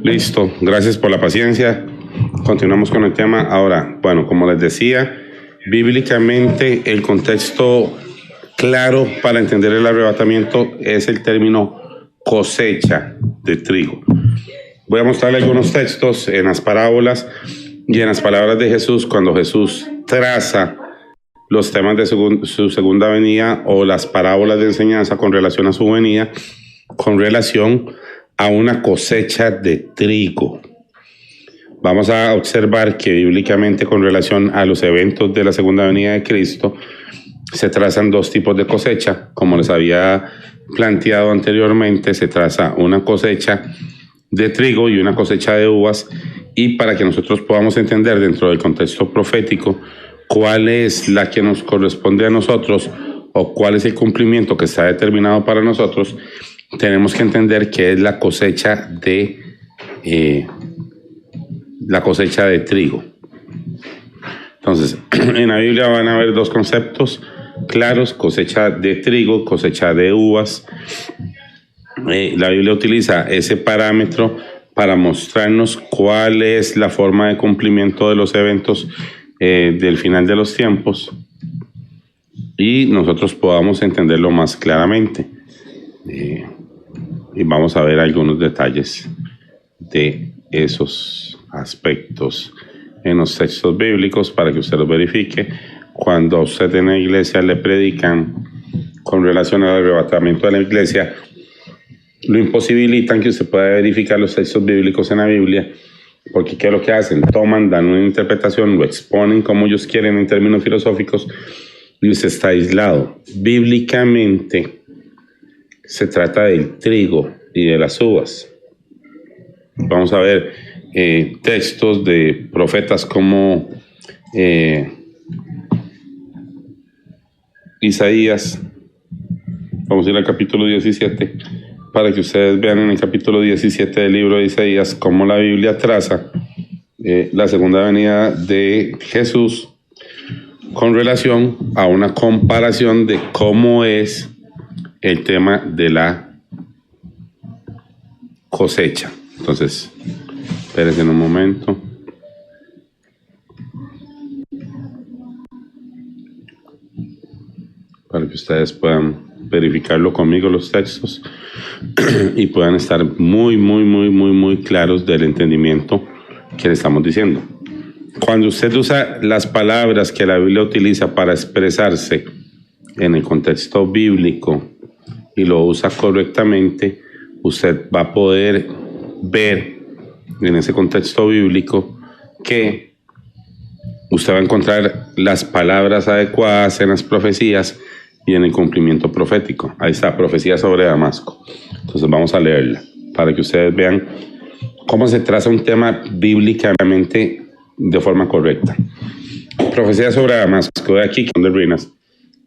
Listo, gracias por la paciencia. Continuamos con el tema. Ahora, bueno, como les decía, bíblicamente el contexto claro para entender el arrebatamiento es el término cosecha de trigo. Voy a mostrarle algunos textos en las parábolas y en las palabras de Jesús cuando Jesús traza los temas de su segunda venida o las parábolas de enseñanza con relación a su venida, con relación a una cosecha de trigo. Vamos a observar que bíblicamente con relación a los eventos de la segunda venida de Cristo se trazan dos tipos de cosecha. Como les había planteado anteriormente, se traza una cosecha de trigo y una cosecha de uvas, y para que nosotros podamos entender dentro del contexto profético cuál es la que nos corresponde a nosotros o cuál es el cumplimiento que está determinado para nosotros, tenemos que entender que es la cosecha de trigo. Entonces, en la Biblia van a haber dos conceptos claros: cosecha de trigo, cosecha de uvas. La Biblia utiliza ese parámetro para mostrarnos cuál es la forma de cumplimiento de los eventos del final de los tiempos, y nosotros podamos entenderlo más claramente. Y vamos a ver algunos detalles de esos aspectos en los textos bíblicos para que usted los verifique. Cuando a usted en la iglesia le predican con relación al arrebatamiento de la iglesia, lo imposibilitan que usted pueda verificar los textos bíblicos en la Biblia, porque ¿qué es lo que hacen? Toman, dan una interpretación, lo exponen como ellos quieren en términos filosóficos, y usted está aislado. Bíblicamente se trata del trigo y de las uvas. Vamos a ver textos de profetas como Isaías. Vamos a ir al capítulo 17 para que ustedes vean en el capítulo 17 del libro de Isaías cómo la Biblia traza la segunda venida de Jesús con relación a una comparación de cómo es el tema de la cosecha. Entonces, espérense un momento. Para que ustedes puedan verificarlo conmigo los textos y puedan estar muy claros del entendimiento que le estamos diciendo. Cuando usted usa las palabras que la Biblia utiliza para expresarse en el contexto bíblico y lo usa correctamente, usted va a poder ver en ese contexto bíblico que usted va a encontrar las palabras adecuadas en las profecías y en el cumplimiento profético. Ahí está, profecía sobre Damasco. Entonces vamos a leerla para que ustedes vean cómo se traza un tema bíblicamente de forma correcta. Profecía sobre Damasco. De aquí, de ruinas,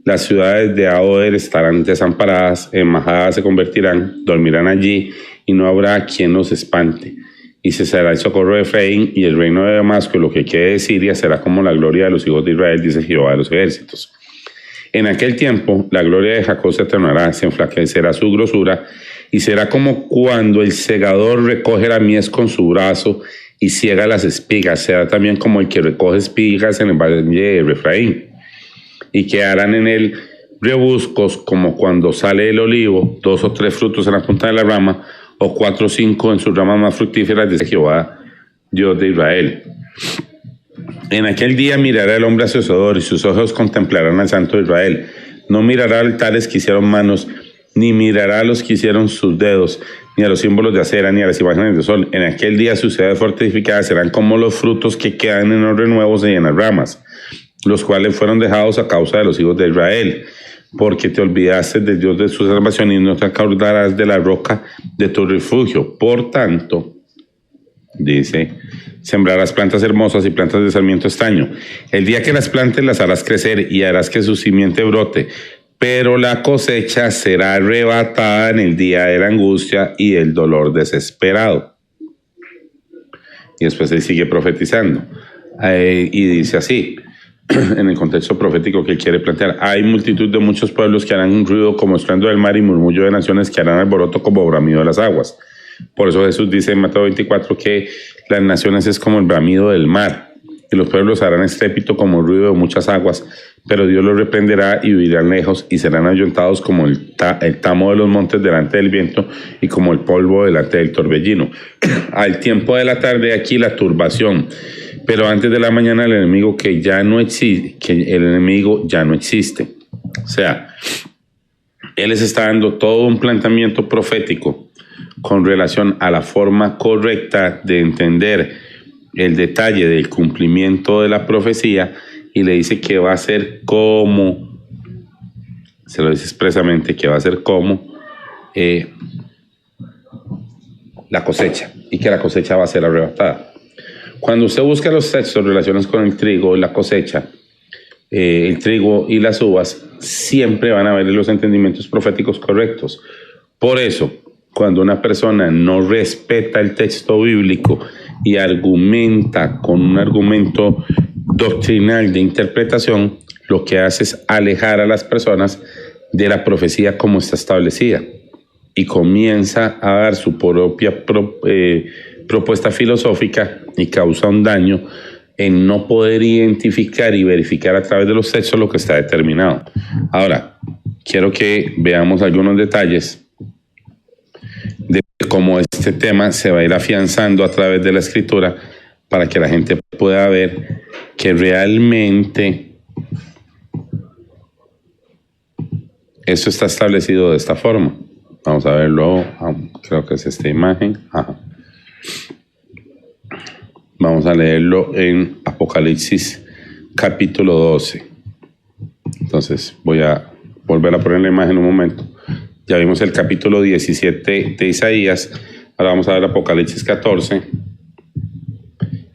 las ciudades de Aoer estarán desamparadas, en majadas se convertirán, dormirán allí y no habrá quien los espante. Y cesará el socorro de Efraín, y el reino de Damasco y lo que quede de Siria será como la gloria de los hijos de Israel, dice Jehová de los ejércitos. En aquel tiempo la gloria de Jacob se atenuará, se enflaquecerá su grosura, y será como cuando el segador recoge la mies con su brazo y ciega las espigas. Será también como el que recoge espigas en el valle de Efraín. Y quedarán en él rebuscos como cuando sale el olivo, 2 o 3 frutos en la punta de la rama, o 4 o 5 en sus ramas más fructíferas, dice Jehová, Dios de Israel. En aquel día mirará el hombre a su hacedor, y sus ojos contemplarán al Santo de Israel. No mirará altares que hicieron manos, ni mirará a los que hicieron sus dedos, ni a los símbolos de acera, ni a las imágenes de sol. En aquel día sus ciudades fortificadas serán como los frutos que quedan en los renuevos y en las ramas, los cuales fueron dejados a causa de los hijos de Israel, porque te olvidaste del Dios de su salvación y no te acordarás de la roca de tu refugio. Por tanto, dice, sembrarás plantas hermosas y plantas de sarmiento estaño. El día que las plantes las harás crecer y harás que su simiente brote, pero la cosecha será arrebatada en el día de la angustia y del dolor desesperado. Y después él sigue profetizando y dice así, en el contexto profético que él quiere plantear: hay multitud de muchos pueblos que harán un ruido como estruendo del mar y murmullo de naciones que harán alboroto como bramido de las aguas. Por eso Jesús dice en Mateo 24 que las naciones es como el bramido del mar, y los pueblos harán estrépito como el ruido de muchas aguas, pero Dios los reprenderá y huirán lejos y serán ahuyentados como el tamo de los montes delante del viento y como el polvo delante del torbellino. Al tiempo de la tarde aquí la turbación, pero antes de la mañana el enemigo ya no existe. O sea, Él les está dando todo un planteamiento profético con relación a la forma correcta de entender el detalle del cumplimiento de la profecía, y le dice que va a ser como, se lo dice expresamente, que va a ser como la cosecha, y que la cosecha va a ser arrebatada. Cuando usted busca los textos relacionados con el trigo y la cosecha, el trigo y las uvas, siempre van a ver los entendimientos proféticos correctos. Por eso, cuando una persona no respeta el texto bíblico y argumenta con un argumento doctrinal de interpretación, lo que hace es alejar a las personas de la profecía como está establecida, y comienza a dar su propia propuesta filosófica, y causa un daño en no poder identificar y verificar a través de los textos lo que está determinado. Ahora, quiero que veamos algunos detalles de cómo este tema se va a ir afianzando a través de la escritura, para que la gente pueda ver que realmente esto está establecido de esta forma. Vamos a verlo, creo que es esta imagen. Ajá. Vamos a leerlo en Apocalipsis capítulo 12. Entonces voy a volver a poner la imagen un momento. Ya vimos el capítulo 17 de Isaías. Ahora vamos a ver Apocalipsis 14.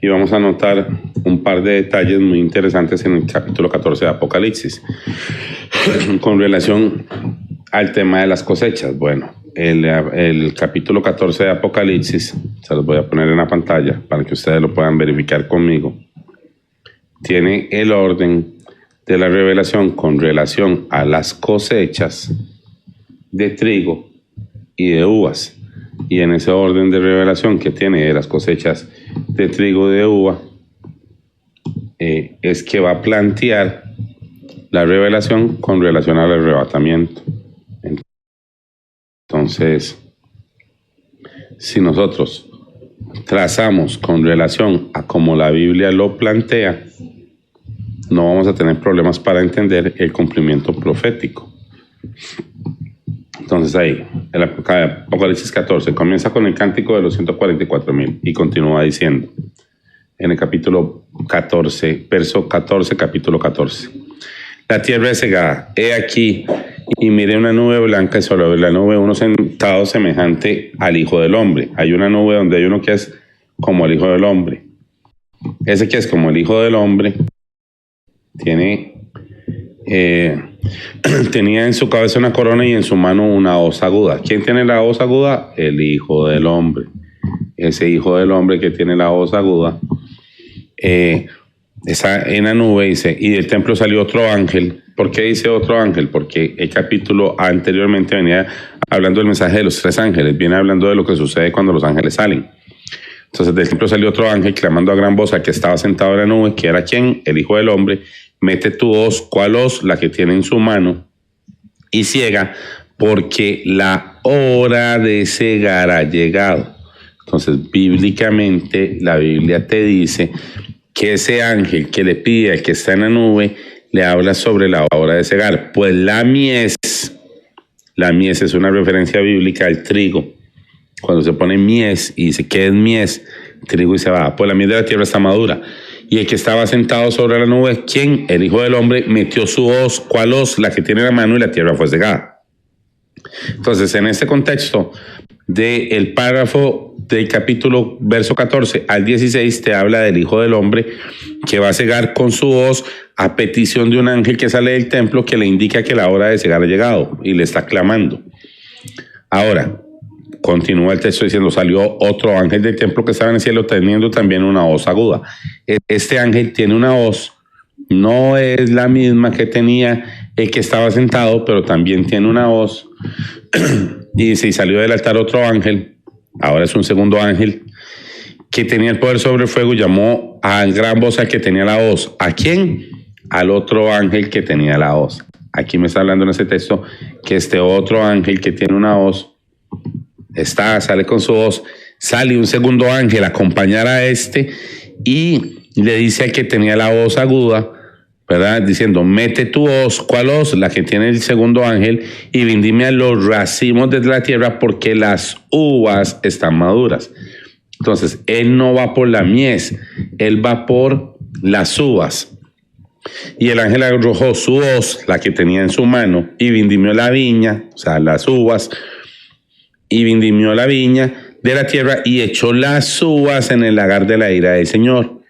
Y vamos a notar un par de detalles muy interesantes en el capítulo 14 de Apocalipsis con relación al tema de las cosechas. Bueno, el capítulo 14 de Apocalipsis, se los voy a poner en la pantalla para que ustedes lo puedan verificar conmigo, tiene el orden de la revelación con relación a las cosechas de trigo y de uvas. Y en ese orden de revelación que tiene de las cosechas de trigo y de uva, es que va a plantear la revelación con relación al arrebatamiento. Entonces, si nosotros trazamos con relación a cómo la Biblia lo plantea, no vamos a tener problemas para entender el cumplimiento profético. Entonces ahí, el Apocalipsis 14 comienza con el cántico de los 144,000 y continúa diciendo en el capítulo 14, verso 14, capítulo 14. La tierra es cegada, he aquí, y miré una nube blanca, y sobre la nube uno sentado semejante al Hijo del Hombre. Hay una nube donde hay uno que es como el Hijo del Hombre. Ese que es como el Hijo del Hombre tenía en su cabeza una corona y en su mano una hoz aguda. ¿Quién tiene la hoz aguda? El Hijo del Hombre. Ese Hijo del Hombre que tiene la hoz aguda está en la nube, dice, y del templo salió otro ángel. ¿Por qué dice otro ángel? Porque el capítulo anteriormente venía hablando del mensaje de los 3 ángeles, viene hablando de lo que sucede cuando los ángeles salen. Entonces del templo salió otro ángel clamando a gran voz al que estaba sentado en la nube, que era ¿quién? El Hijo del Hombre. Mete tu hoz, ¿cuál hoz? La que tiene en su mano, y ciega, porque la hora de cegar ha llegado. Entonces, bíblicamente, la Biblia te dice que ese ángel que le pide al que está en la nube, le habla sobre la hora de cegar. Pues la mies es una referencia bíblica al trigo. Cuando se pone mies y dice, ¿qué es mies? Trigo y cebada. Pues la mies de la tierra está madura. Y el que estaba sentado sobre la nube, ¿quién? El Hijo del Hombre metió su hoz. ¿Cuál hoz? La que tiene en la mano, y la tierra fue cegada. Entonces, en este contexto del párrafo del capítulo verso 14 al 16 te habla del Hijo del Hombre que va a cegar con su hoz a petición de un ángel que sale del templo, que le indica que la hora de cegar ha llegado y le está clamando. Ahora, continúa el texto diciendo, salió otro ángel del templo que estaba en el cielo teniendo también una hoz aguda. Este ángel tiene una hoz, no es la misma que tenía el que estaba sentado, pero también tiene una hoz. Y dice, y salió del altar otro ángel ahora es un segundo ángel, que tenía el poder sobre el fuego, llamó a gran voz al que tenía la hoz. ¿A quién? Al otro ángel que tenía la hoz. Aquí me está hablando en ese texto que este otro ángel que tiene una hoz sale con su hoz, sale un segundo ángel a acompañar a este y le dice al que tenía la hoz aguda, ¿verdad? Diciendo, mete tu hoz. ¿Cuál hoz? La que tiene el segundo ángel, y vendimia los racimos de la tierra porque las uvas están maduras. Entonces, él no va por la mies, él va por las uvas. Y el ángel arrojó su hoz, la que tenía en su mano, y vendimió la viña, o sea, las uvas, y vendimió la viña de la tierra y echó las uvas en el lagar de la ira del Señor.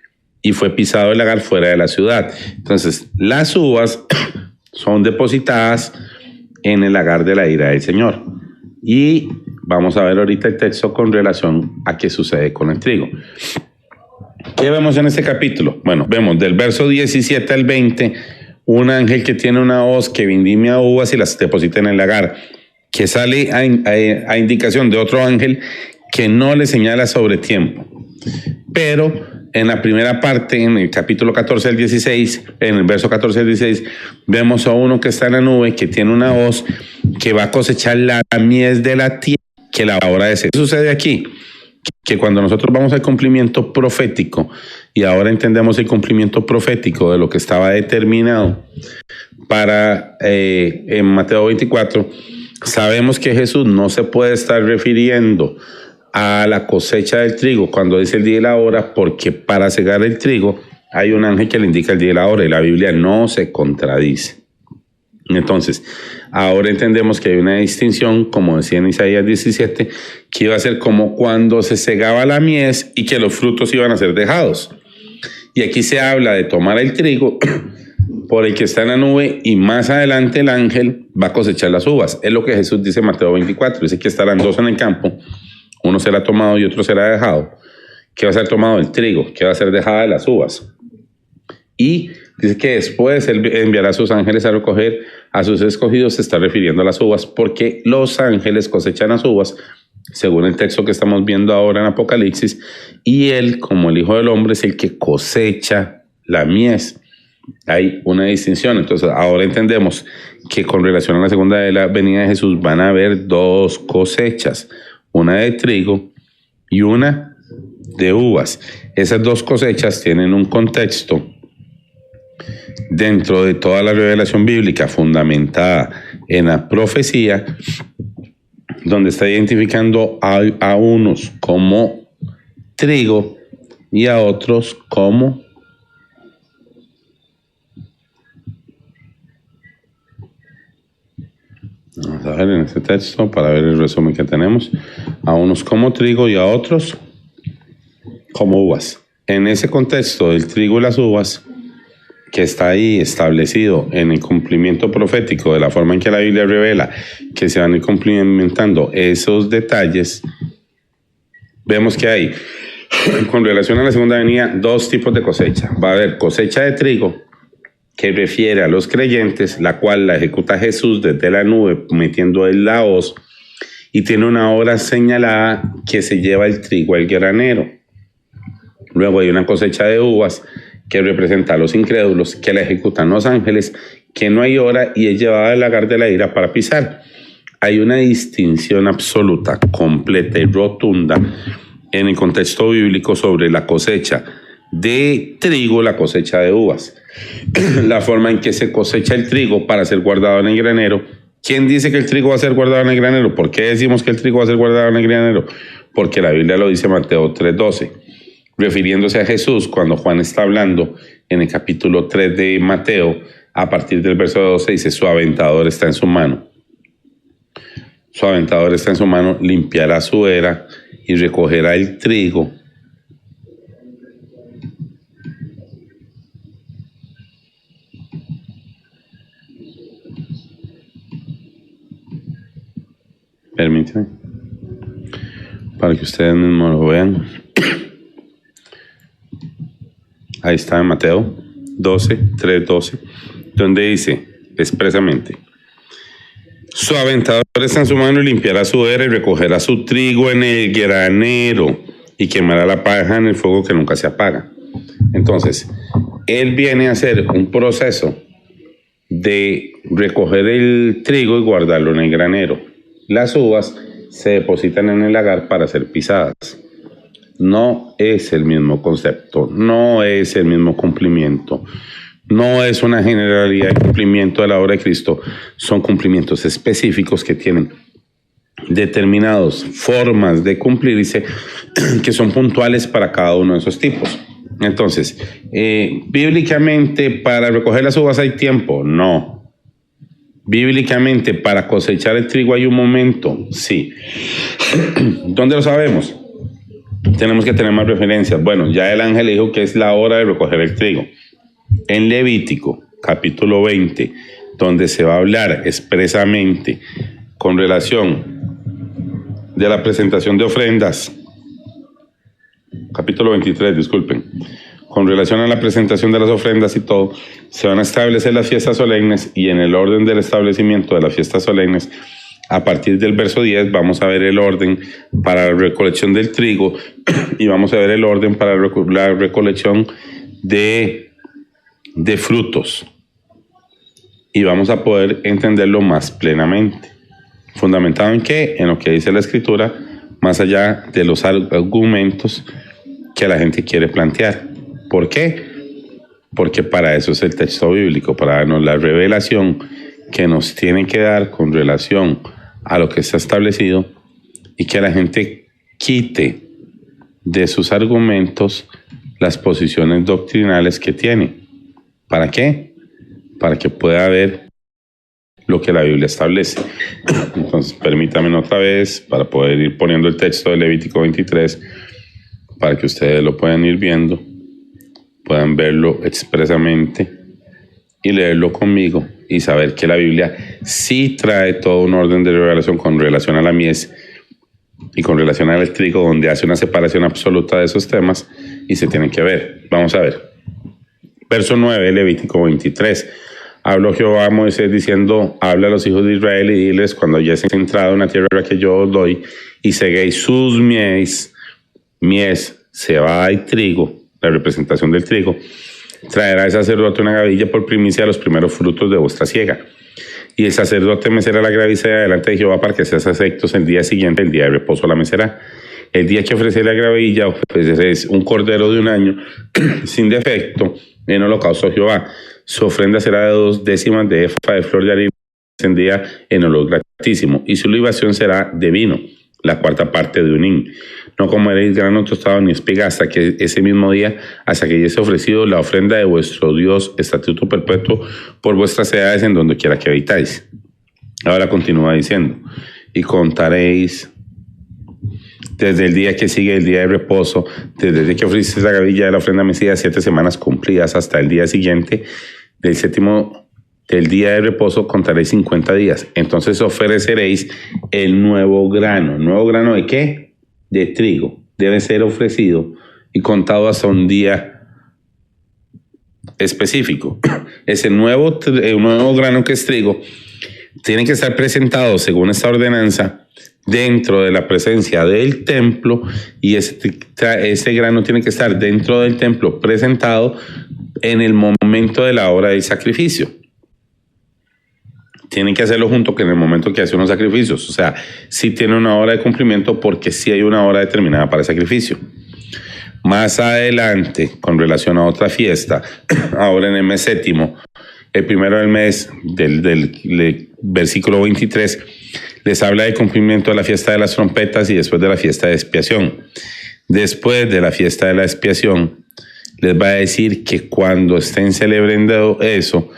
Y fue pisado el lagar fuera de la ciudad. Entonces, las uvas son depositadas en el lagar de la ira del Señor. Y vamos a ver ahorita el texto con relación a qué sucede con el trigo. ¿Qué vemos en este capítulo? Bueno, vemos del verso 17 al 20, un ángel que tiene una hoz que vendimia uvas y las deposita en el lagar, que sale a indicación de otro ángel que no le señala sobre tiempo. Pero en la primera parte, en el capítulo 14 al 16, en el verso 14 al 16, vemos a uno que está en la nube, que tiene una hoz, que va a cosechar la mies de la tierra, que la hora de ser. ¿Qué sucede aquí? Que cuando nosotros vamos al cumplimiento profético, y ahora entendemos el cumplimiento profético de lo que estaba determinado para en Mateo 24, sabemos que Jesús no se puede estar refiriendo a la cosecha del trigo cuando dice el día y la hora, porque para cegar el trigo hay un ángel que le indica el día y la hora, y la Biblia no se contradice. Entonces, ahora entendemos que hay una distinción, como decía en Isaías 17, que iba a ser como cuando se cegaba la mies y que los frutos iban a ser dejados. Y aquí se habla de tomar el trigo por el que está en la nube, y más adelante el ángel va a cosechar las uvas. Es lo que Jesús dice en Mateo 24, dice que estarán dos en el campo, uno será tomado y otro será dejado. ¿Qué va a ser tomado? El trigo. ¿Qué va a ser dejada? Las uvas. Y dice que después él enviará a sus ángeles a recoger a sus escogidos. Se está refiriendo a las uvas, porque los ángeles cosechan las uvas, según el texto que estamos viendo ahora en Apocalipsis, y él, como el Hijo del Hombre, es el que cosecha la mies. Hay una distinción. Entonces ahora entendemos que con relación a la segunda de la venida de Jesús van a haber dos cosechas, una de trigo y una de uvas. Esas dos cosechas tienen un contexto dentro de toda la revelación bíblica fundamentada en la profecía, donde está identificando a unos como trigo y a otros como vamos a ver en este texto para ver el resumen que tenemos, a unos como trigo y a otros como uvas. En ese contexto del trigo y las uvas, que está ahí establecido en el cumplimiento profético, de la forma en que la Biblia revela que se van a ir cumplimentando esos detalles, vemos que hay, con relación a la segunda venida, dos tipos de cosecha. Va a haber cosecha de trigo, que refiere a los creyentes, la cual la ejecuta Jesús desde la nube, metiendo en la hoz, y tiene una hora señalada que se lleva el trigo al granero. Luego hay una cosecha de uvas, que representa a los incrédulos, que la ejecutan los ángeles, que no hay hora y es llevada al lagar de la ira para pisar. Hay una distinción absoluta, completa y rotunda en el contexto bíblico sobre la cosecha de trigo, la cosecha de uvas. La forma en que se cosecha el trigo para ser guardado en el granero. ¿Quién dice que el trigo va a ser guardado en el granero? ¿Por qué decimos que el trigo va a ser guardado en el granero? Porque la Biblia lo dice en Mateo 3:12. Refiriéndose a Jesús, cuando Juan está hablando en el capítulo 3 de Mateo, a partir del verso 12, dice: su aventador está en su mano. Su aventador está en su mano, limpiará su era y recogerá el trigo. Permíteme, para que ustedes mismos lo vean. Ahí está en Mateo 3:12, donde dice expresamente: Su aventador está en su mano y limpiará su era y recogerá su trigo en el granero y quemará la paja en el fuego que nunca se apaga. Entonces, él viene a hacer un proceso de recoger el trigo y guardarlo en el granero. Las uvas se depositan en el lagar para ser pisadas. No es el mismo concepto, no es el mismo cumplimiento, no es una generalidad de cumplimiento de la obra de Cristo, son cumplimientos específicos que tienen determinadas formas de cumplirse que son puntuales para cada uno de esos tipos. Entonces, bíblicamente, ¿para recoger las uvas hay tiempo? No. Bíblicamente, ¿para cosechar el trigo hay un momento? Sí. ¿Dónde lo sabemos? Tenemos que tener más referencias. Bueno, ya el ángel dijo que es la hora de recoger el trigo. En Levítico, capítulo 20, donde se va a hablar expresamente con relación de la presentación de ofrendas, capítulo 23, disculpen, con relación a la presentación de las ofrendas y todo, se van a establecer las fiestas solemnes y en el orden del establecimiento de las fiestas solemnes, a partir del verso 10 vamos a ver el orden para la recolección del trigo y vamos a ver el orden para la recolección de frutos y vamos a poder entenderlo más plenamente. ¿Fundamentado en qué? En lo que dice la Escritura, más allá de los argumentos que la gente quiere plantear. ¿Por qué? Porque para eso es el texto bíblico, para darnos la revelación que nos tiene que dar con relación a lo que está establecido y que la gente quite de sus argumentos las posiciones doctrinales que tiene. ¿Para qué? Para que pueda ver lo que la Biblia establece. Entonces, permítanme otra vez para poder ir poniendo el texto de Levítico 23 para que ustedes lo puedan ir viendo, puedan verlo expresamente y leerlo conmigo y saber que la Biblia sí trae todo un orden de revelación con relación a la mies y con relación al trigo, donde hace una separación absoluta de esos temas y se tienen que ver. Vamos a ver. Verso 9, Levítico 23. Habló Jehová a Moisés diciendo, habla a los hijos de Israel y diles, cuando hayáis entrado en la tierra que yo os doy y seguéis sus mies, cebada y trigo, la representación del trigo, traerá el sacerdote una gavilla por primicia de los primeros frutos de vuestra siega. Y el sacerdote mecerá la gravilla delante de Jehová para que seas aceptos el día siguiente, el día de reposo la mecerá. El día que ofrece la gravilla, ofreceréis un cordero de un año sin defecto en holocausto a Jehová. Su ofrenda será de 2 décimas de efa de flor de harina encendida en olor gratísimo, y su libación será de vino, la 4ª parte de un hin. No comeréis grano tostado ni espiga hasta que ese mismo día, hasta que hayáis ofrecido la ofrenda de vuestro Dios, estatuto perpetuo por vuestras edades en donde quiera que habitáis. Ahora continúa diciendo, y contaréis desde el día que sigue el día de reposo, desde el día que ofreciste la gavilla de la ofrenda mecida, 7 semanas cumplidas hasta el día siguiente del 7º del día de reposo, contaréis 50 días. Entonces ofreceréis el nuevo grano. ¿Nuevo grano de qué? De trigo. Debe ser ofrecido y contado hasta un día específico. Ese nuevo grano que es trigo tiene que estar presentado según esta ordenanza dentro de la presencia del templo, y ese grano tiene que estar dentro del templo presentado en el momento de la hora del sacrificio. Tienen que hacerlo junto con el momento que hacen los sacrificios. O sea, sí tiene una hora de cumplimiento porque sí hay una hora determinada para el sacrificio. Más adelante, con relación a otra fiesta, ahora en el mes 7º, el primero del mes del versículo 23, les habla de cumplimiento de la fiesta de las trompetas y después de la fiesta de expiación. Después de la fiesta de la expiación, les va a decir que cuando estén celebrando eso,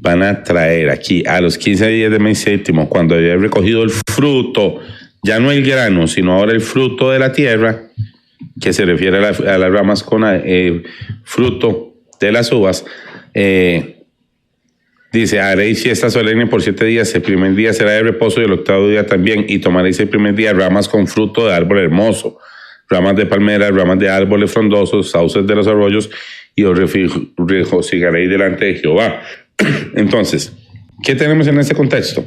van a traer aquí a los 15 días del mes 7º, cuando hayan recogido el fruto, ya no el grano, sino ahora el fruto de la tierra, que se refiere a las ramas con fruto de las uvas. Dice, haréis fiesta solemne por 7 días, el primer día será de reposo y el 8º día también, y tomaréis el primer día ramas con fruto de árbol hermoso, ramas de palmeras, ramas de árboles frondosos, sauces de los arroyos, y os regocijaréis delante de Jehová. Entonces, ¿qué tenemos en este contexto?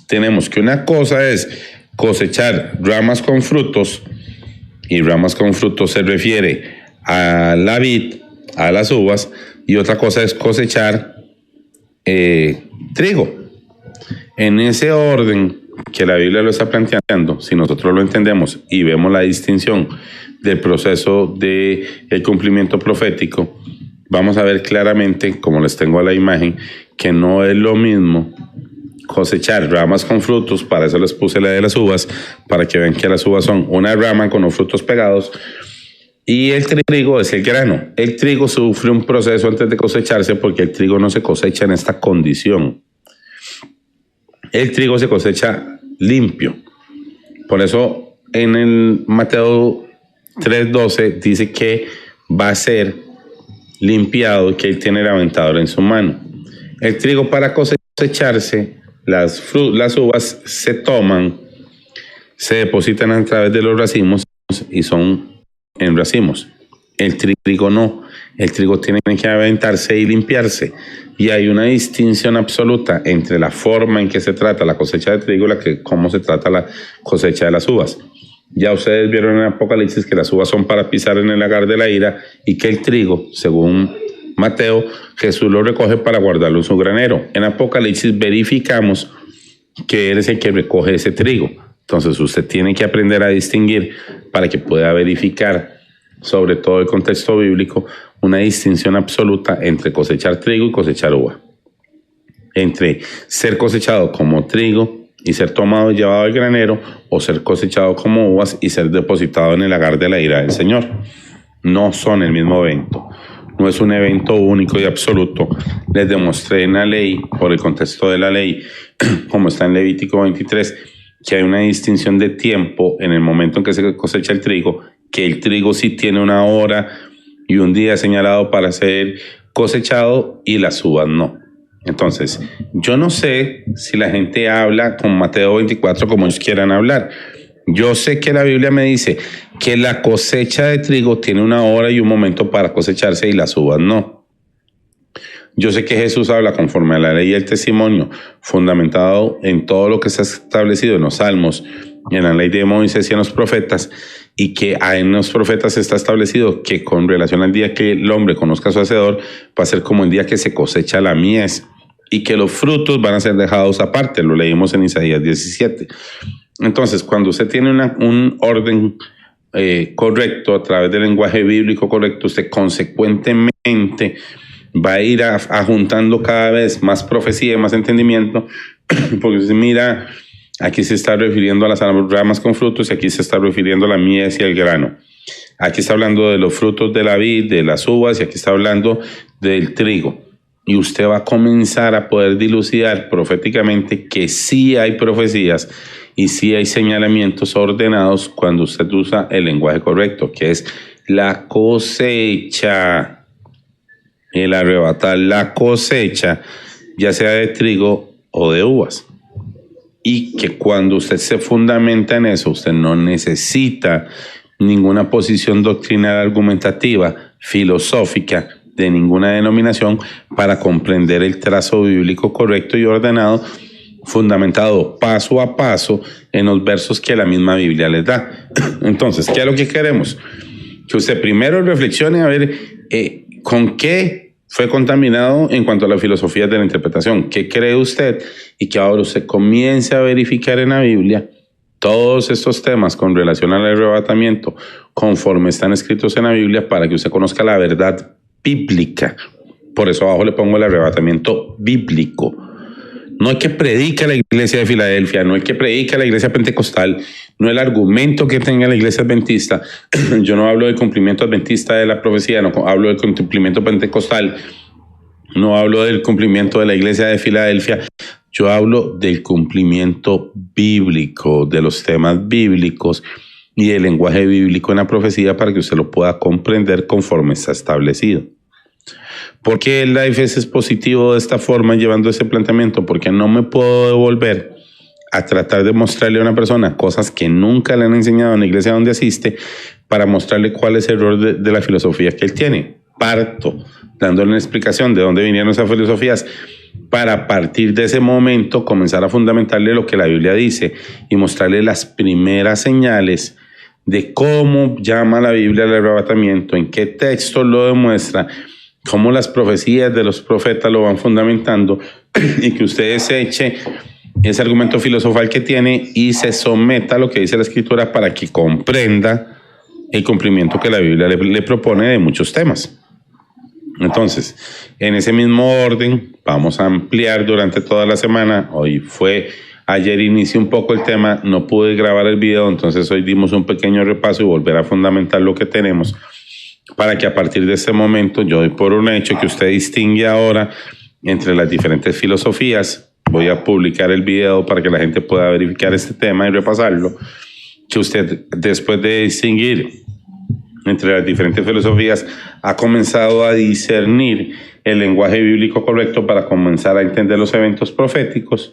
tenemos que una cosa es cosechar ramas con frutos, y ramas con frutos se refiere a la vid, a las uvas, y otra cosa es cosechar trigo. En ese orden que la Biblia lo está planteando, si nosotros lo entendemos y vemos la distinción del proceso del cumplimiento profético, vamos a ver claramente, como les tengo a la imagen, que no es lo mismo cosechar ramas con frutos. Para eso les puse la de las uvas, para que vean que las uvas son una rama con los frutos pegados, y el trigo es el grano. El trigo sufre un proceso antes de cosecharse, porque el trigo no se cosecha en esta condición. El trigo se cosecha limpio. Por eso en el Mateo 3:12 dice que va a ser limpiado, que él tiene el aventador en su mano. El trigo, para cosecharse, las uvas se toman, se depositan a través de los racimos y son en racimos. El trigo no. El trigo tiene que aventarse y limpiarse. Y hay una distinción absoluta entre la forma en que se trata la cosecha de trigo y cómo se trata la cosecha de las uvas. Ya ustedes vieron en Apocalipsis que las uvas son para pisar en el lagar de la ira, y que el trigo, según Mateo, Jesús lo recoge para guardarlo en su granero. En Apocalipsis verificamos que Él es el que recoge ese trigo. Entonces usted tiene que aprender a distinguir, para que pueda verificar, sobre todo el contexto bíblico, una distinción absoluta entre cosechar trigo y cosechar uva. Entre ser cosechado como trigo y ser tomado y llevado al granero, o ser cosechado como uvas y ser depositado en el lagar de la ira del Señor. No son el mismo evento. No es un evento único y absoluto. Les demostré en la ley, por el contexto de la ley, como está en Levítico 23, que hay una distinción de tiempo en el momento en que se cosecha el trigo, que el trigo sí tiene una hora y un día señalado para ser cosechado, y las uvas no. Entonces, yo no sé si la gente habla con Mateo 24 como ellos quieran hablar. Yo sé que la Biblia me dice que la cosecha de trigo tiene una hora y un momento para cosecharse, y las uvas no. Yo sé que Jesús habla conforme a la ley y el testimonio, fundamentado en todo lo que está establecido en los Salmos, en la ley de Moisés y en los profetas, y que en los profetas está establecido que con relación al día que el hombre conozca a su hacedor, va a ser como el día que se cosecha la mies, y que los frutos van a ser dejados aparte. Lo leímos en Isaías 17. Entonces, cuando usted tiene un orden correcto, a través del lenguaje bíblico correcto, usted consecuentemente va a ir juntando cada vez más profecía y más entendimiento, porque usted mira, aquí se está refiriendo a las ramas con frutos, y aquí se está refiriendo a la mies y el grano. Aquí está hablando de los frutos de la vid, de las uvas, y aquí está hablando del trigo. Y usted va a comenzar a poder dilucidar proféticamente que sí hay profecías y sí hay señalamientos ordenados cuando usted usa el lenguaje correcto, que es la cosecha, el arrebatar la cosecha, ya sea de trigo o de uvas. Y que cuando usted se fundamenta en eso, usted no necesita ninguna posición doctrinal argumentativa, filosófica, de ninguna denominación, para comprender el trazo bíblico correcto y ordenado, fundamentado paso a paso en los versos que la misma Biblia les da. Entonces, ¿qué es lo que queremos? Que usted primero reflexione a ver con qué fue contaminado en cuanto a la filosofía de la interpretación. ¿Qué cree usted? Y que ahora usted comience a verificar en la Biblia todos estos temas con relación al arrebatamiento, conforme están escritos en la Biblia, para que usted conozca la verdad bíblica. Por eso abajo le pongo el arrebatamiento bíblico. No es que predica la iglesia de Filadelfia, no es que predica la iglesia pentecostal, no es el argumento que tenga la iglesia adventista. Yo no hablo del cumplimiento adventista de la profecía, no hablo del cumplimiento pentecostal, no hablo del cumplimiento de la iglesia de Filadelfia. Yo hablo del cumplimiento bíblico, de los temas bíblicos y del lenguaje bíblico en la profecía, para que usted lo pueda comprender conforme está establecido. ¿Por qué el Life es positivo de esta forma, llevando ese planteamiento? Porque no me puedo devolver a tratar de mostrarle a una persona cosas que nunca le han enseñado en la iglesia donde asiste, para mostrarle cuál es el error de la filosofía que él tiene. Parto dándole una explicación de dónde vinieron esas filosofías, para a partir de ese momento comenzar a fundamentarle lo que la Biblia dice y mostrarle las primeras señales de cómo llama la Biblia al arrebatamiento, en qué texto lo demuestra, cómo las profecías de los profetas lo van fundamentando, y que usted se eche ese argumento filosofal que tiene y se someta a lo que dice la Escritura para que comprenda el cumplimiento que la Biblia le propone de muchos temas. Entonces, en ese mismo orden, vamos a ampliar durante toda la semana. Ayer inicié un poco el tema, no pude grabar el video, entonces hoy dimos un pequeño repaso y volver a fundamentar lo que tenemos, para que a partir de ese momento yo doy por un hecho que usted distingue ahora entre las diferentes filosofías. Voy a publicar el video para que la gente pueda verificar este tema y repasarlo, que usted, después de distinguir entre las diferentes filosofías, ha comenzado a discernir el lenguaje bíblico correcto para comenzar a entender los eventos proféticos,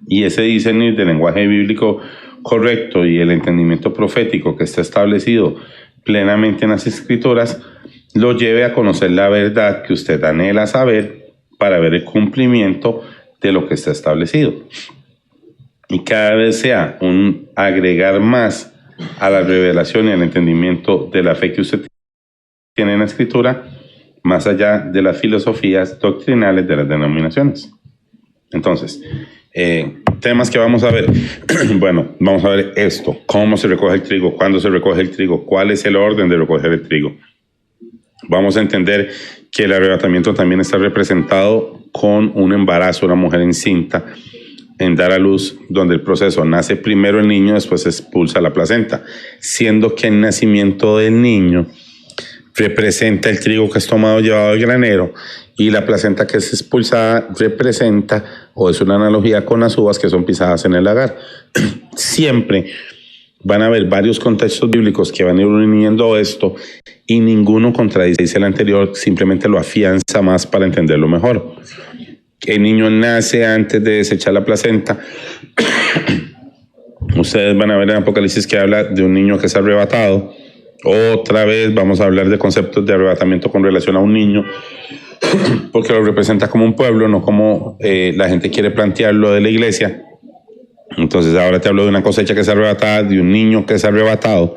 y ese discernir del lenguaje bíblico correcto y el entendimiento profético que está establecido plenamente en las Escrituras lo lleve a conocer la verdad que usted anhela saber para ver el cumplimiento de lo que está establecido, y cada vez sea un agregar más a la revelación y al entendimiento de la fe que usted tiene en la Escritura, más allá de las filosofías doctrinales de las denominaciones. Entonces, temas que vamos a ver. Bueno, vamos a ver esto: cómo se recoge el trigo, cuándo se recoge el trigo, cuál es el orden de recoger el trigo. Vamos a entender que el arrebatamiento también está representado con un embarazo, una mujer encinta en dar a luz, donde el proceso nace primero el niño, después se expulsa la placenta, siendo que el nacimiento del niño representa el trigo que es tomado, llevado al granero, y la placenta que es expulsada representa, o es una analogía con las uvas que son pisadas en el lagar. Siempre van a haber varios contextos bíblicos que van a ir uniendo esto, y ninguno contradice el anterior, simplemente lo afianza más para entenderlo mejor. El niño nace antes de desechar la placenta. Ustedes van a ver en Apocalipsis que habla de un niño que es arrebatado. Otra vez vamos a hablar de conceptos de arrebatamiento con relación a un niño, porque lo representa como un pueblo, no como la gente quiere plantearlo de la iglesia. Entonces ahora te hablo de una cosecha que es arrebatada, de un niño que es arrebatado,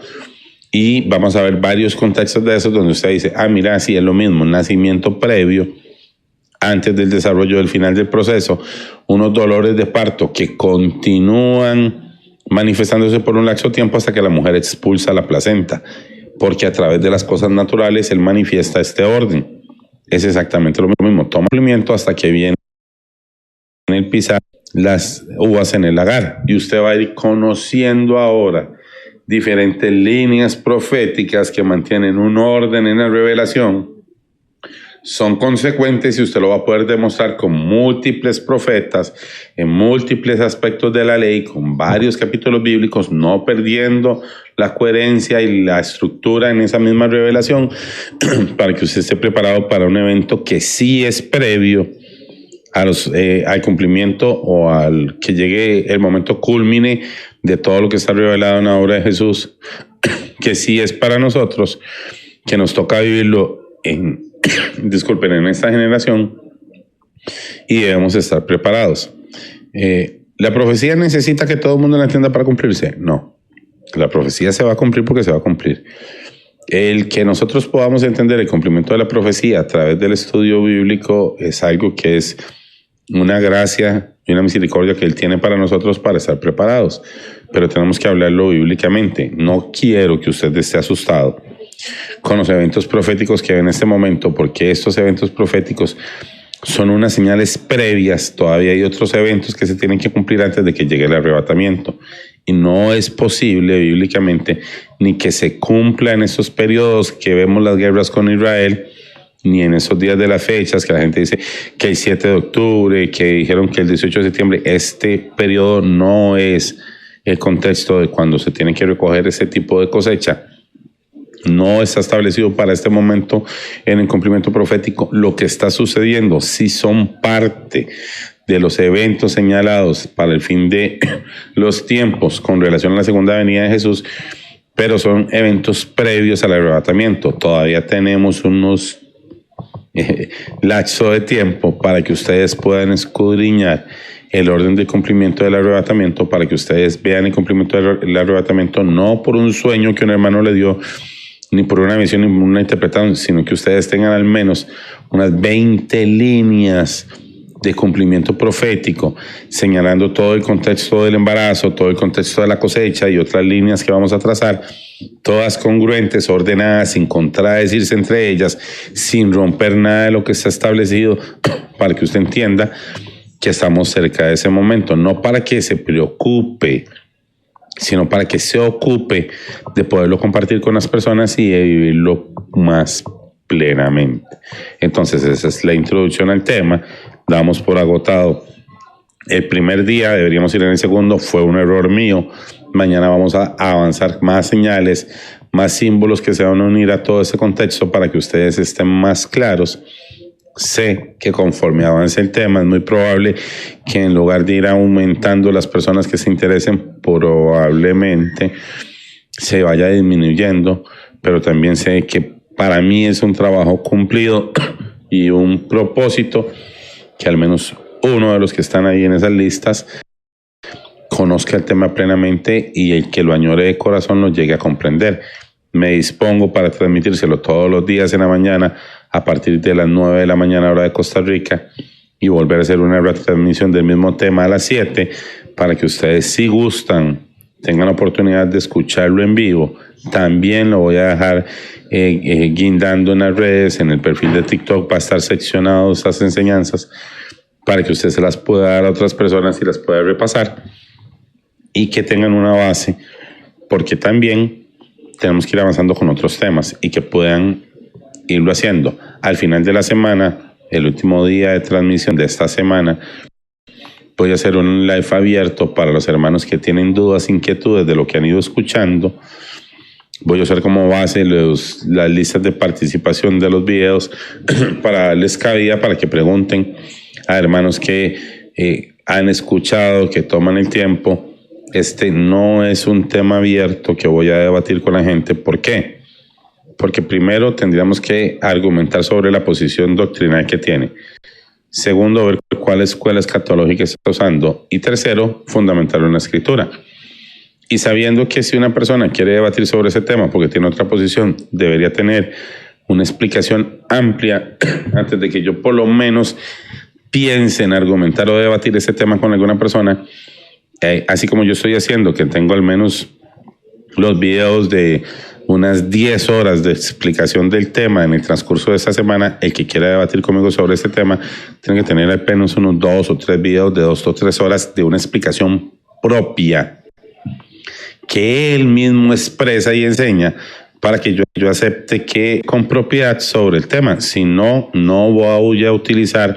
y vamos a ver varios contextos de esos donde usted dice, mira, sí, es lo mismo, un nacimiento previo, antes del desarrollo del final del proceso, unos dolores de parto que continúan manifestándose por un lapso de tiempo hasta que la mujer expulsa la placenta, porque a través de las cosas naturales él manifiesta este orden. Es exactamente lo mismo, toma cumplimiento hasta que viene el pisar las uvas en el lagar, y usted va a ir conociendo ahora diferentes líneas proféticas que mantienen un orden en la revelación. Son consecuentes, y usted lo va a poder demostrar con múltiples profetas, en múltiples aspectos de la ley, con varios capítulos bíblicos, no perdiendo la coherencia y la estructura en esa misma revelación, para que usted esté preparado para un evento que sí es previo al cumplimiento, o al que llegue el momento cúlmine de todo lo que está revelado en la obra de Jesús, que sí es para nosotros, que nos toca vivirlo en esta generación, y debemos estar preparados. ¿La profecía necesita que todo el mundo la entienda para cumplirse? No. La profecía se va a cumplir porque se va a cumplir. El que nosotros podamos entender el cumplimiento de la profecía a través del estudio bíblico es algo que es una gracia y una misericordia que Él tiene para nosotros para estar preparados. Pero tenemos que hablarlo bíblicamente. No quiero que usted esté asustado con los eventos proféticos que ve en este momento, porque estos eventos proféticos son unas señales previas. Todavía hay otros eventos que se tienen que cumplir antes de que llegue el arrebatamiento, y no es posible bíblicamente ni que se cumpla en esos periodos que vemos las guerras con Israel, ni en esos días de las fechas que la gente dice que el 7 de octubre, que dijeron que el 18 de septiembre. Este periodo no es el contexto de cuando se tiene que recoger ese tipo de cosecha. No está establecido para este momento en el cumplimiento profético. Lo que está sucediendo sí son parte de los eventos señalados para el fin de los tiempos con relación a la segunda venida de Jesús, pero son eventos previos al arrebatamiento. Todavía tenemos unos lapso de tiempo para que ustedes puedan escudriñar el orden de cumplimiento del arrebatamiento, para que ustedes vean el cumplimiento del arrebatamiento no por un sueño que un hermano le dio, ni por una visión, ni por una interpretación, sino que ustedes tengan al menos unas 20 líneas de cumplimiento profético, señalando todo el contexto del embarazo, todo el contexto de la cosecha y otras líneas que vamos a trazar, todas congruentes, ordenadas, sin contradecirse entre ellas, sin romper nada de lo que está establecido, para que usted entienda que estamos cerca de ese momento, no para que se preocupe, sino para que se ocupe de poderlo compartir con las personas y de vivirlo más plenamente. Entonces, esa es la introducción al tema. Damos por agotado el primer día, deberíamos ir en el segundo, fue un error mío. Mañana vamos a avanzar más señales, más símbolos que se van a unir a todo ese contexto para que ustedes estén más claros. Sé que conforme avance el tema es muy probable que en lugar de ir aumentando las personas que se interesen, probablemente se vaya disminuyendo, pero también sé que para mí es un trabajo cumplido y un propósito que al menos uno de los que están ahí en esas listas conozca el tema plenamente y el que lo añore de corazón lo llegue a comprender. Me dispongo para transmitírselo todos los días en la mañana a partir de las 9 de la mañana hora de Costa Rica y volver a hacer una retransmisión del mismo tema a las 7 para que ustedes, si gustan, tengan la oportunidad de escucharlo en vivo. También lo voy a dejar guindando en las redes, en el perfil de TikTok va a estar seccionado esas enseñanzas para que usted se las pueda dar a otras personas y las pueda repasar y que tengan una base, porque también tenemos que ir avanzando con otros temas y que puedan irlo haciendo. Al final de la semana, el último día de transmisión de esta semana, voy a hacer un live abierto para los hermanos que tienen dudas, inquietudes de lo que han ido escuchando. Voy a usar como base las listas de participación de los videos para darles cabida para que pregunten a hermanos que han escuchado, que toman el tiempo. Este no es un tema abierto que voy a debatir con la gente. ¿Por qué? Porque primero tendríamos que argumentar sobre la posición doctrinal que tiene. Segundo, ver cuál escuela escatológica está usando. Y tercero, fundamentarlo en la escritura. Y sabiendo que si una persona quiere debatir sobre ese tema porque tiene otra posición, debería tener una explicación amplia antes de que yo por lo menos piense en argumentar o debatir ese tema con alguna persona. Así como yo estoy haciendo, que tengo al menos los videos de unas 10 horas de explicación del tema en el transcurso de esta semana, el que quiera debatir conmigo sobre este tema tiene que tener al menos unos 2 o 3 videos de 2 o 3 horas de una explicación propia que él mismo expresa y enseña para que yo acepte que con propiedad sobre el tema. Si no, no voy a utilizar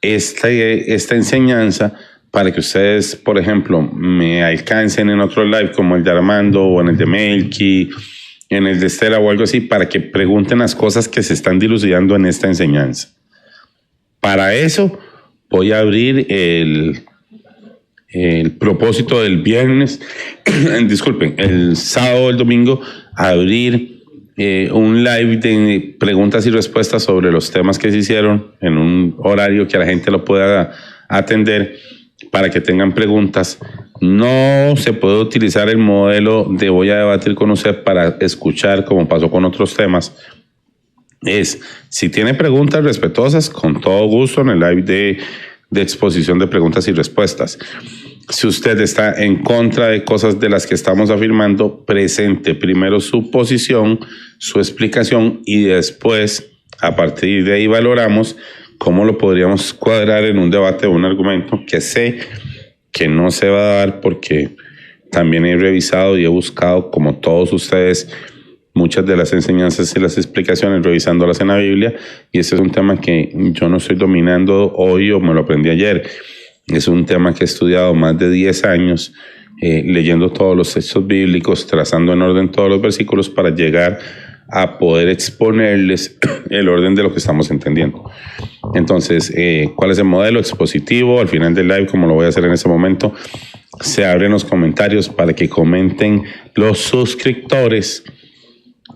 esta enseñanza para que ustedes, por ejemplo, me alcancen en otro live como el de Armando o en el de Melky, en el de Estela o algo así, para que pregunten las cosas que se están dilucidando en esta enseñanza. Para eso voy a abrir el propósito del viernes, disculpen, el sábado o el domingo, abrir un live de preguntas y respuestas sobre los temas que se hicieron en un horario que la gente lo pueda atender para que tengan preguntas. No se puede utilizar el modelo de voy a debatir con usted para escuchar como pasó con otros temas. Si tiene preguntas respetuosas, con todo gusto en el live de exposición de preguntas y respuestas. Si usted está en contra de cosas de las que estamos afirmando, presente primero su posición, su explicación y después, a partir de ahí, valoramos cómo lo podríamos cuadrar en un debate o un argumento que sé que no se va a dar porque también he revisado y he buscado, como todos ustedes, muchas de las enseñanzas y las explicaciones, revisándolas en la Biblia, y este es un tema que yo no estoy dominando hoy o me lo aprendí ayer. Es un tema que he estudiado más de 10 años, leyendo todos los textos bíblicos, trazando en orden todos los versículos para llegar a poder exponerles el orden de lo que estamos entendiendo. Entonces, ¿cuál es el modelo expositivo? Al final del live, como lo voy a hacer en este momento, se abren los comentarios para que comenten los suscriptores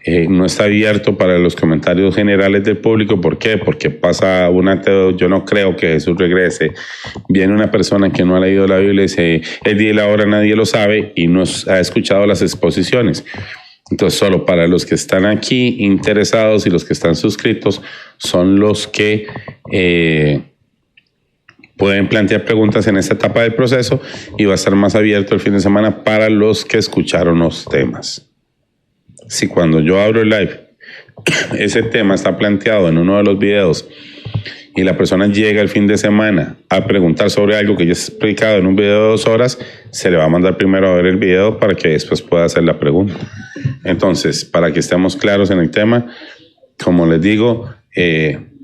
No está abierto para los comentarios generales del público. ¿Por qué? Porque pasa un ateo, yo no creo que Jesús regrese. Viene una persona que no ha leído la Biblia y dice, el día y la hora nadie lo sabe y no ha escuchado las exposiciones. Entonces, solo para los que están aquí interesados y los que están suscritos son los que pueden plantear preguntas en esta etapa del proceso, y va a estar más abierto el fin de semana para los que escucharon los temas. Si cuando yo abro el live, ese tema está planteado en uno de los videos y la persona llega el fin de semana a preguntar sobre algo que ya he explicado en un video de 2 horas, se le va a mandar primero a ver el video para que después pueda hacer la pregunta. Entonces, para que estemos claros en el tema, como les digo,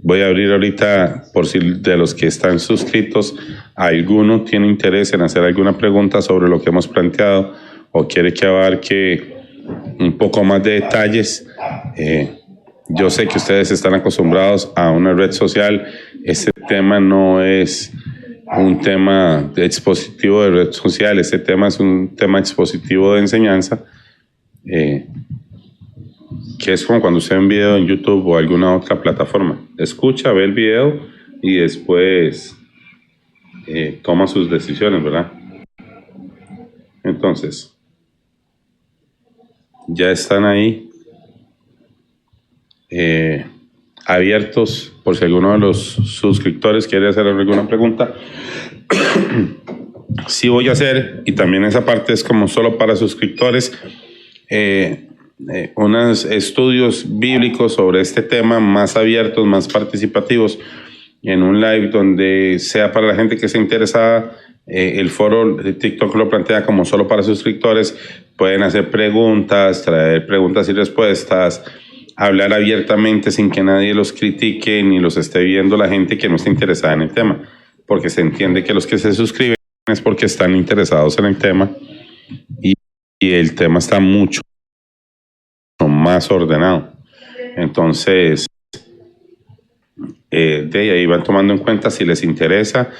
voy a abrir ahorita, por si de los que están suscritos, alguno tiene interés en hacer alguna pregunta sobre lo que hemos planteado o quiere que abarque un poco más de detalles. Yo sé que ustedes están acostumbrados a una red social. Este tema no es un tema expositivo de red social, este tema es un tema expositivo de enseñanza, que es como cuando usted ve un video en YouTube o alguna otra plataforma. Escucha, ve el video y después toma sus decisiones, ¿verdad? Entonces, ya están ahí abiertos por si alguno de los suscriptores quiere hacer alguna pregunta. Sí voy a hacer, y también esa parte es como solo para suscriptores, unos estudios bíblicos sobre este tema más abiertos, más participativos, en un live donde sea para la gente que esté interesada. El foro de TikTok lo plantea como solo para suscriptores. Pueden hacer preguntas, traer preguntas y respuestas, hablar abiertamente sin que nadie los critique ni los esté viendo la gente que no está interesada en el tema, porque se entiende que los que se suscriben es porque están interesados en el tema, y el tema está mucho más ordenado. Entonces, de ahí van tomando en cuenta si les interesa